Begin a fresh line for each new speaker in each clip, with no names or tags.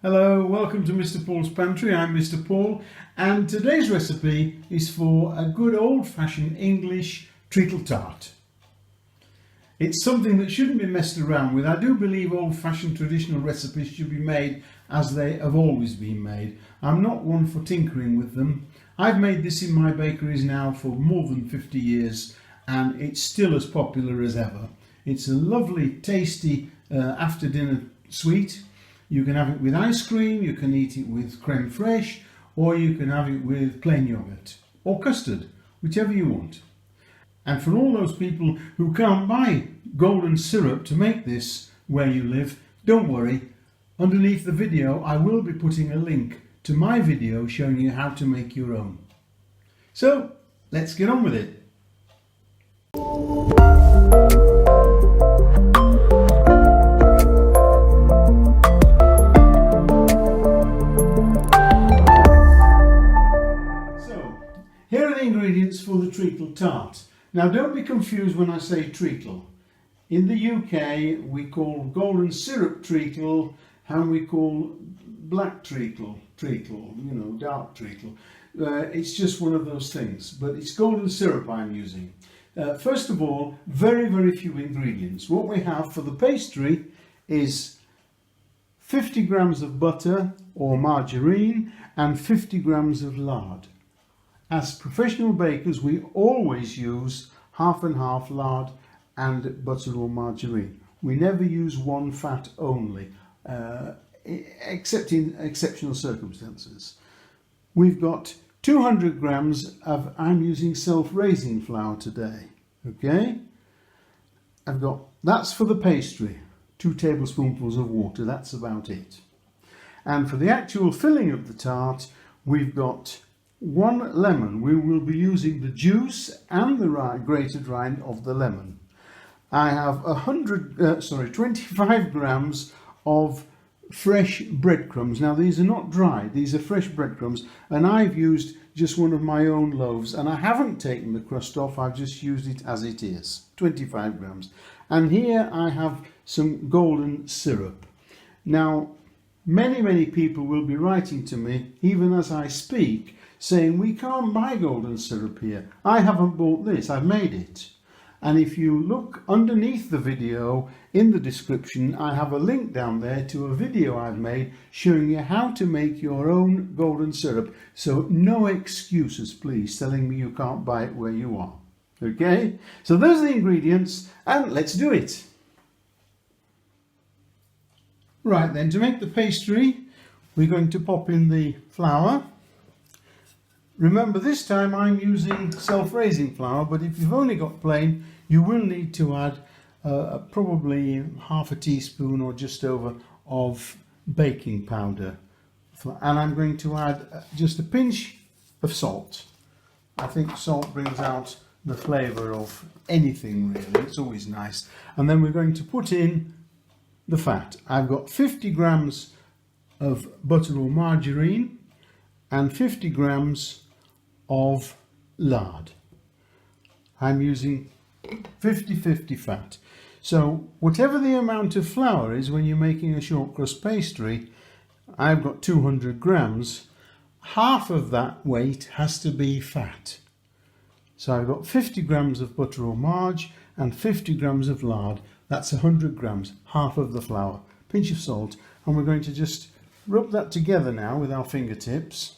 Hello, welcome to Mr. Paul's Pantry. I'm Mr. Paul, and today's recipe is for a good old-fashioned English treacle tart. It's something that shouldn't be messed around with. I do believe old-fashioned traditional recipes should be made as they have always been made. I'm not one for tinkering with them. I've made this in my bakeries now for more than 50 years and it's still as popular as ever. It's a lovely, tasty after-dinner sweet. You can have it with ice cream, you can eat it with creme fraiche, or you can have it with plain yogurt or custard, whichever you want. And for all those people who can't buy golden syrup to make this where you live, don't worry. Underneath the video I will be putting a link to my video showing you how to make your own. So let's get on with it. Here are the ingredients for the treacle tart. Now don't be confused when I say treacle. In the UK we call golden syrup treacle and we call black treacle, dark treacle. It's just one of those things, but it's golden syrup I'm using. First of all, very few ingredients. What we have for the pastry is 50 grams of butter or margarine and 50 grams of lard. As professional bakers, we always use half and half lard and butter or margarine. We never use one fat only, except in exceptional circumstances. We've got 200 grams of, I'm using self-raising flour today, okay? That's for the pastry, 2 tablespoonfuls of water, that's about it. And for the actual filling of the tart, we've got 1 lemon. We will be using the juice and the grated rind of the lemon. I have 25 grams of fresh breadcrumbs. Now these are not dry, these are fresh breadcrumbs, and I've used just one of my own loaves and I haven't taken the crust off, I've just used it as it is, 25 grams. And here I have some golden syrup. Now many people will be writing to me even as I speak saying we can't buy golden syrup here. I haven't bought this, I've made it. And if you look underneath the video in the description, I have a link down there to a video I've made showing you how to make your own golden syrup. So no excuses please telling me you can't buy it where you are. Okay, so those are the ingredients and let's do it. Right then, to make the pastry we're going to pop in the flour. Remember, this time I'm using self-raising flour, but if you've only got plain, you will need to add probably half a teaspoon or just over of baking powder. And I'm going to add just a pinch of salt. I think salt brings out the flavour of anything really, it's always nice. And then we're going to put in the fat. I've got 50 grams of butter or margarine and 50 grams of lard. I'm using 50-50 fat. So whatever the amount of flour is when you're making a short crust pastry, I've got 200 grams. Half of that weight has to be fat. So I've got 50 grams of butter or marge and 50 grams of lard. That's 100 grams, half of the flour. Pinch of salt, and we're going to just rub that together now with our fingertips.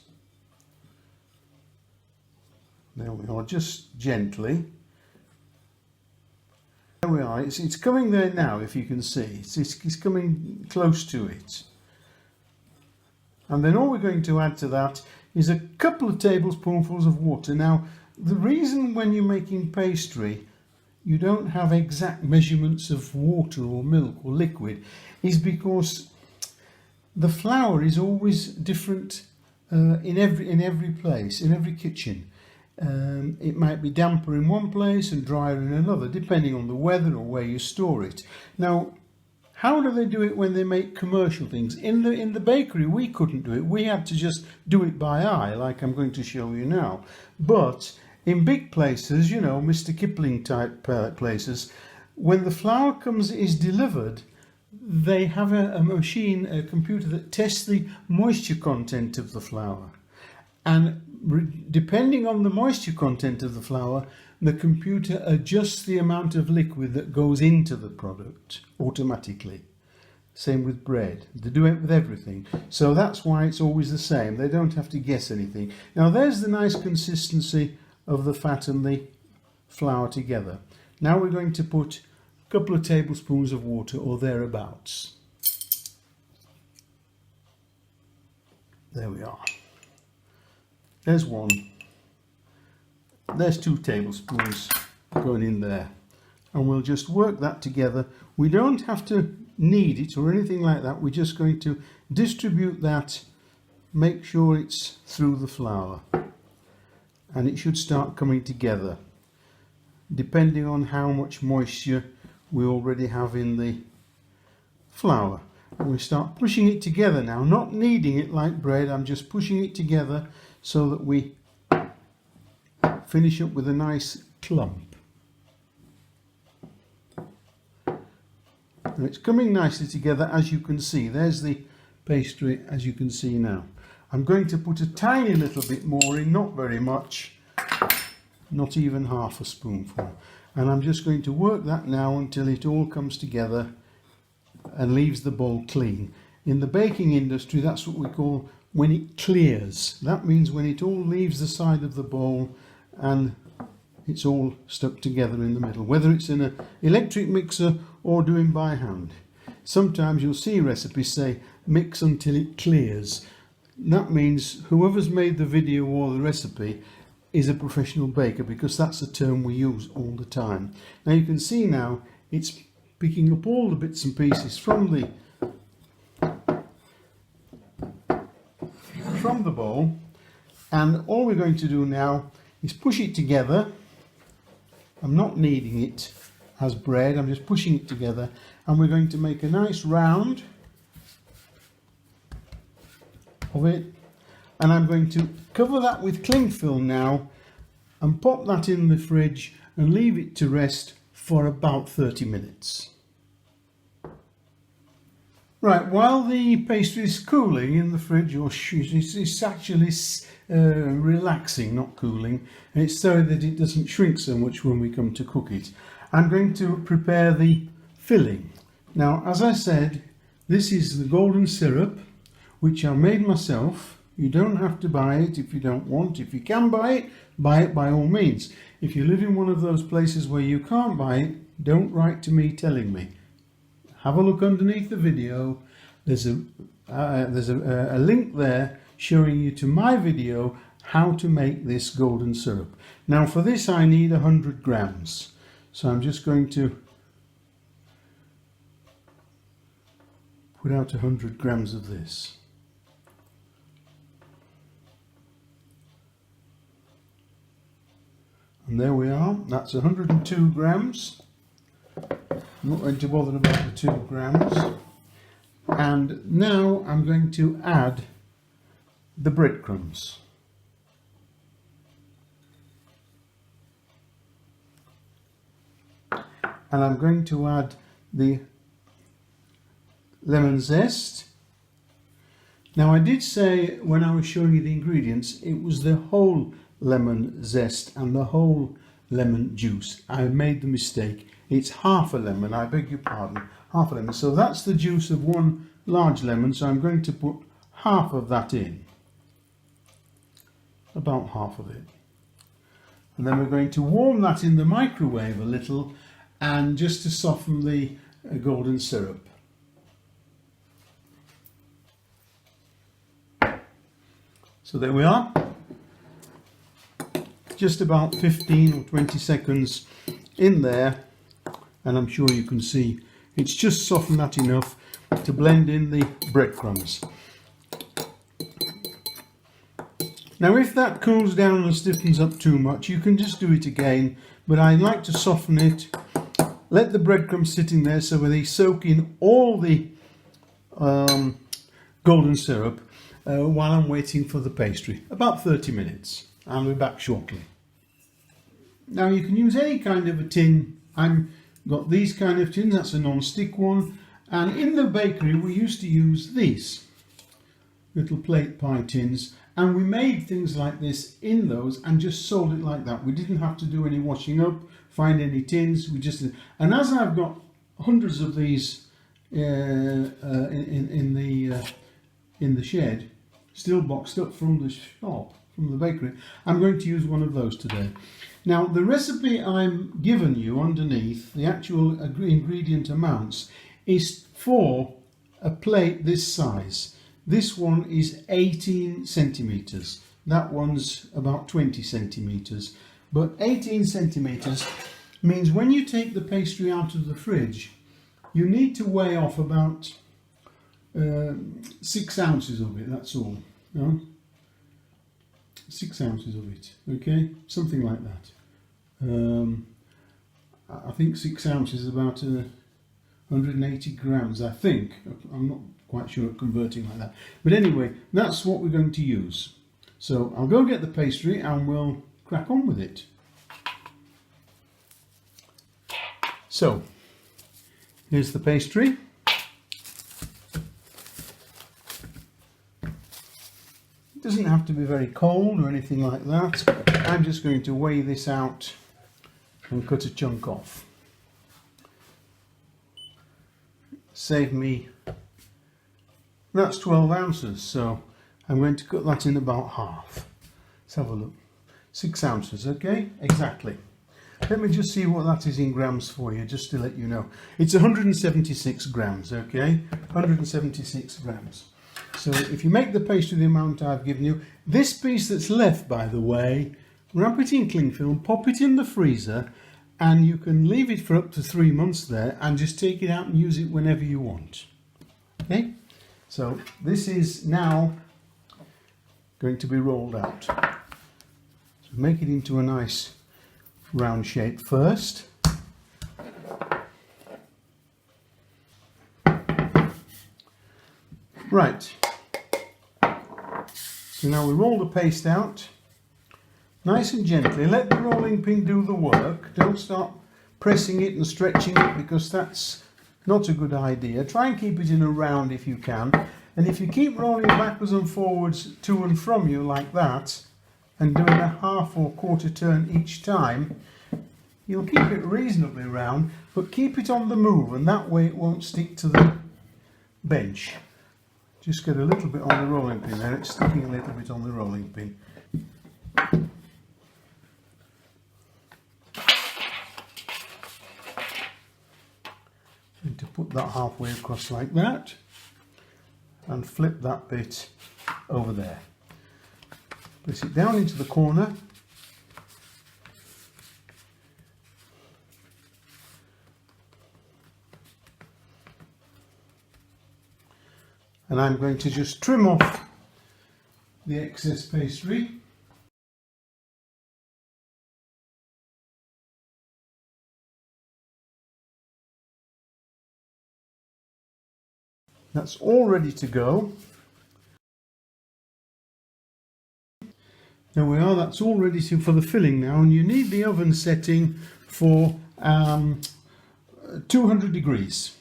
There we are, just gently. There we are, it's coming there now if you can see. It's coming close to it. And then all we're going to add to that is a couple of tablespoonfuls of water. Now, the reason when you're making pastry you don't have exact measurements of water or milk or liquid is because the flour is always different in every place, in every kitchen. It might be damper in one place and drier in another, depending on the weather or where you store it. Now, how do they do it when they make commercial things? In the bakery, we couldn't do it. We had to just do it by eye, like I'm going to show you now. But in big places, you know, Mr. Kipling type places, when the flour is delivered, they have a machine, a computer that tests the moisture content of the flour. And depending on the moisture content of the flour, the computer adjusts the amount of liquid that goes into the product automatically. Same with bread. They do it with everything. So that's why it's always the same. They don't have to guess anything. Now there's the nice consistency of the fat and the flour together. Now we're going to put a couple of tablespoons of water or thereabouts. There we are. There's one. There's 2 tablespoons going in there. And we'll just work that together. We don't have to knead it or anything like that. We're just going to distribute that, make sure it's through the flour. And it should start coming together, depending on how much moisture we already have in the flour. And we start pushing it together now, not kneading it like bread. I'm just pushing it together so that we finish up with a nice clump. And it's coming nicely together, as you can see. There's the pastry, as you can see now. I'm going to put a tiny little bit more in, not very much, not even half a spoonful. And I'm just going to work that now until it all comes together and leaves the bowl clean. In the baking industry, that's what we call when it clears. That means when it all leaves the side of the bowl and it's all stuck together in the middle, whether it's in an electric mixer or doing by hand. Sometimes you'll see recipes say mix until it clears. That means whoever's made the video or the recipe is a professional baker, because that's a term we use all the time. Now you can see now it's picking up all the bits and pieces from the bowl, and all we're going to do now is push it together. I'm not kneading it as bread, I'm just pushing it together, and we're going to make a nice round of it, and I'm going to cover that with cling film now and pop that in the fridge and leave it to rest for about 30 minutes. Right, while the pastry is cooling in the fridge, or it's actually relaxing, not cooling, and it's so that it doesn't shrink so much when we come to cook it, I'm going to prepare the filling. Now, as I said, this is the golden syrup, which I made myself. You don't have to buy it if you don't want. If you can buy it by all means. If you live in one of those places where you can't buy it, don't write to me telling me. Have a look underneath the video. There's a link there showing you to my video how to make this golden syrup. Now for this I need 100 grams. So I'm just going to put out 100 grams of this. And there we are, that's 102 grams. I'm not going to bother about the 2 grams. And now I'm going to add the breadcrumbs. And I'm going to add the lemon zest. Now I did say when I was showing you the ingredients, it was the whole lemon zest and the whole lemon juice. I made the mistake. It's half a lemon, I beg your pardon, half a lemon. So that's the juice of one large lemon, so I'm going to put half of that in. About half of it. And then we're going to warm that in the microwave a little, and just to soften the golden syrup. So there we are. Just about 15 or 20 seconds in there, and I'm sure you can see it's just softened that enough to blend in the breadcrumbs. Now if that cools down and stiffens up too much, you can just do it again, but I like to soften it, let the breadcrumbs sit in there so they soak in all the golden syrup while I'm waiting for the pastry. About 30 minutes. I'll be back shortly. Now you can use any kind of a tin. I've got these kind of tins, that's a non-stick one, And in the bakery we used to use these little plate pie tins, and we made things like this in those and just sold it like that. We didn't have to do any washing up, find any tins. We just, and as I've got hundreds of these in the shed, still boxed up from the shop, from the bakery, I'm going to use one of those today. Now the recipe I'm given you underneath, the actual ingredient amounts, is for a plate this size. This one is 18 centimetres. That one's about 20 centimetres. But 18 centimetres means when you take the pastry out of the fridge, you need to weigh off about 6 ounces of it, that's all. No? 6 ounces of it, okay? Something like that. I think 6 ounces is about 180 grams, I think. I'm not quite sure at converting like that. But anyway, that's what we're going to use. So I'll go get the pastry and we'll crack on with it. So, here's the pastry. It doesn't have to be very cold or anything like that. I'm just going to weigh this out and cut a chunk off. Save me, that's 12 ounces, so I'm going to cut that in about half. Let's have a look. 6 ounces, okay? Exactly. Let me just see what that is in grams for you, just to let you know. It's 176 grams, okay? 176 grams. So if you make the pastry the amount I've given you, this piece that's left, by the way, wrap it in cling film, pop it in the freezer, and you can leave it for up to 3 months there and just take it out and use it whenever you want. Okay? So this is now going to be rolled out. So make it into a nice round shape first. Right. So now we roll the paste out. Nice and gently. Let the rolling pin do the work. Don't start pressing it and stretching it, because that's not a good idea. Try and keep it in a round if you can. And if you keep rolling backwards and forwards to and from you like that, and doing a half or quarter turn each time, you'll keep it reasonably round, but keep it on the move, and that way it won't stick to the bench. Just get a little bit on the rolling pin there. It's sticking a little bit on the rolling pin. To put that halfway across like that and flip that bit over there. Place it down into the corner. And I'm going to just trim off the excess pastry. That's all ready to go. There we are, that's all ready for the filling now, and you need the oven setting for 200 degrees.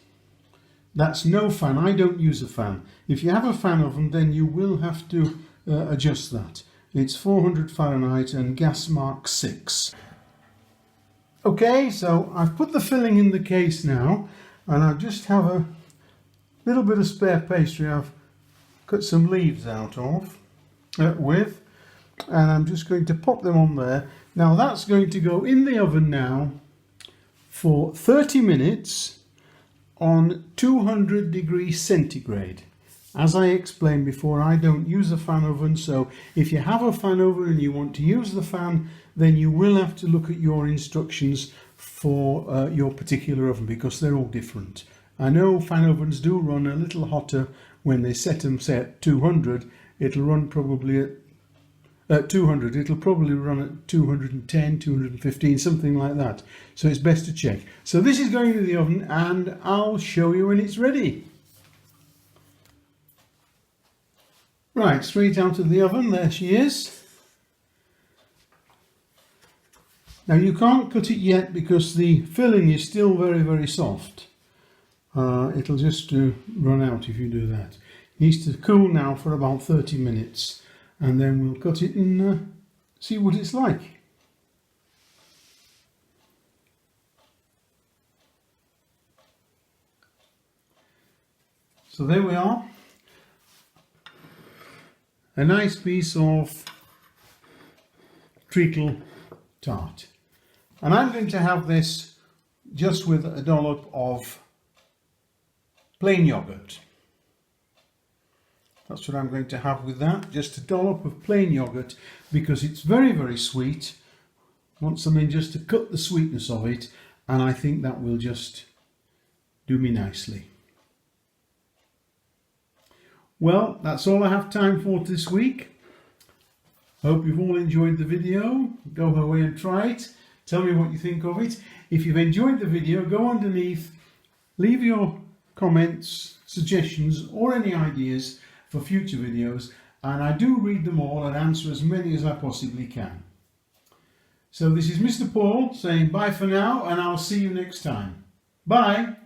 That's no fan, I don't use a fan. If you have a fan oven, then you will have to adjust that. It's 400 Fahrenheit and gas mark 6. Okay, so I've put the filling in the case now, and I just have a little bit of spare pastry I've cut some leaves out of with, and I'm just going to pop them on there. Now that's going to go in the oven now for 30 minutes on 200 degrees centigrade. As I explained before, I don't use a fan oven, so if you have a fan oven and you want to use the fan, then you will have to look at your instructions for your particular oven, because they're all different. I know fan ovens do run a little hotter when they set them, say, at 200. It'll run probably at 200. It'll probably run at 210, 215, something like that. So it's best to check. So this is going into the oven, and I'll show you when it's ready. Right, straight out of the oven, there she is. Now you can't cut it yet because the filling is still very, very soft. It'll just run out if you do that. It needs to cool now for about 30 minutes and then we'll cut it and see what it's like. So there we are. A nice piece of treacle tart. And I'm going to have this just with a dollop of plain yogurt. That's what I'm going to have with that, just a dollop of plain yogurt, because it's very, very sweet. I want something just to cut the sweetness of it, and I think that will just do me nicely. Well, that's all I have time for this week. Hope you've all enjoyed the video. Go away and try it. Tell me what you think of it. If you've enjoyed the video, go underneath, leave your comments, suggestions or any ideas for future videos, and I do read them all and answer as many as I possibly can. So this is Mr. Paul saying bye for now, and I'll see you next time. Bye!